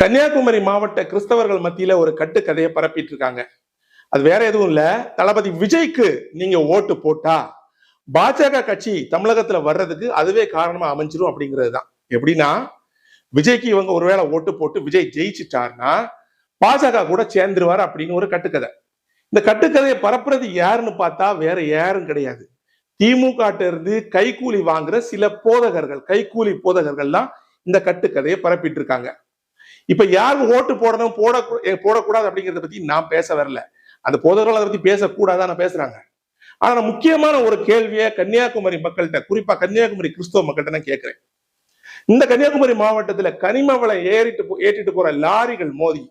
கன்னியாகுமரி மாவட்ட கிறிஸ்தவர்கள் மத்தியில ஒரு கட்டுக்கதையை பரப்பிட்டு இருக்காங்க. அது வேற எதுவும் இல்ல. தளபதி விஜய்க்கு நீங்க ஓட்டு போட்டா பாஜக கட்சி தமிழகத்துல வர்றதுக்கு அதுவே காரணமா அமைஞ்சிரும் அப்படிங்கிறது தான். எப்படின்னா, விஜய்க்கு இவங்க ஒருவேளை ஓட்டு போட்டு விஜய் ஜெயிச்சிட்டாருன்னா பாஜக கூட சேர்ந்துருவாரு அப்படின்னு ஒரு கட்டுக்கதை. இந்த கட்டுக்கதையை பரப்புறது யாருன்னு பார்த்தா வேற யாரும் கிடையாது. திமுக இருந்து கைக்கூலி வாங்குற சில போதகர்கள், கைக்கூலி போதகர்கள் தான் இந்த கட்டுக்கதையை பரப்பிட்டு இருக்காங்க. இப்ப யாருக்கு ஓட்டு போடணும் போடக்கூடாது அப்படிங்கறத பத்தி நான் பேச வரல. அந்த போதகர்கள் அதை பத்தி பேசக்கூடாதான் பேசுறாங்க. ஆனா முக்கியமான ஒரு கேள்வியை கன்னியாகுமரி மக்கள்கிட்ட, குறிப்பா கன்னியாகுமரி கிறிஸ்தவ மக்கள்கிட்ட நான் கேட்கிறேன். இந்த கன்னியாகுமரி மாவட்டத்துல கனிம வளம் ஏற்றிட்டு போற லாரிகள் மோதி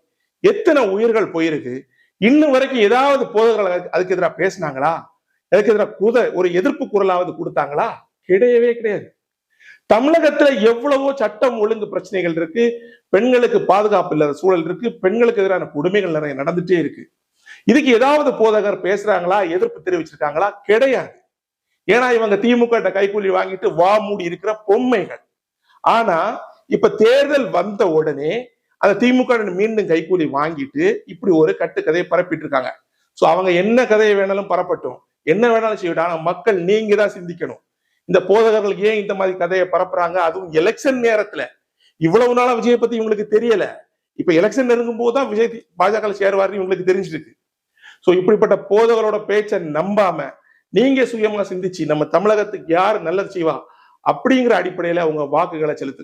எத்தனை உயிர்கள் போயிருக்கு? இன்னும் வரைக்கும் ஏதாவது போதகர்கள் அதுக்கு எதிராக பேசினாங்களா? அதுக்கு எதிராக ஒரு எதிர்ப்பு குரலாவது கொடுத்தாங்களா? கிடையவே கிடையாது. தமிழகத்துல எவ்வளவோ சட்டம் ஒழுங்கு பிரச்சனைகள் இருக்கு, பெண்களுக்கு பாதுகாப்பு இல்லாத சூழல் இருக்கு, பெண்களுக்கு எதிரான கொடுமைகள் நிறைய நடந்துட்டே இருக்கு. இதுக்கு ஏதாவது போதகர் பேசுறாங்களா, எதிர்ப்பு தெரிவிச்சிருக்காங்களா? கிடையாது. ஏன்னா இவங்க திமுக கைக்கூலி வாங்கிட்டு வா மூடி இருக்கிற பொம்மைகள். ஆனா இப்ப தேர்தல் வந்த உடனே அந்த திமுக மீண்டும் கைக்கூலி வாங்கிட்டு இப்படி ஒரு கட்டுக்கதையை பரப்பிட்டு இருக்காங்க. சோ அவங்க என்ன கதையை வேணாலும் பரப்பட்டும், என்ன வேணாலும் செய்யட்டும். ஆனா மக்கள் நீங்க தான் சிந்திக்கணும். இந்த போதகர்கள் ஏன் இந்த மாதிரி கதையை பரப்புறாங்க? அதுவும் எலெக்ஷன் நேரத்துல. இவ்வளவு நாளா விஜய் பத்தி இவங்களுக்கு தெரியல. இப்ப எலெக்ஷன் நெருங்கும் போதுதான் விஜய் பாஜக சேருவாருன்னு இவங்களுக்கு தெரிஞ்சிருக்கு. சோ இப்படிப்பட்ட போதகரோட பேச்சை நம்பாம நீங்க சுயமா சிந்திச்சு நம்ம தமிழகத்துக்கு யாரு நல்லது செய்வா அப்படிங்கிற அடிப்படையில உங்க வாக்குகளை செலுத்துங்க.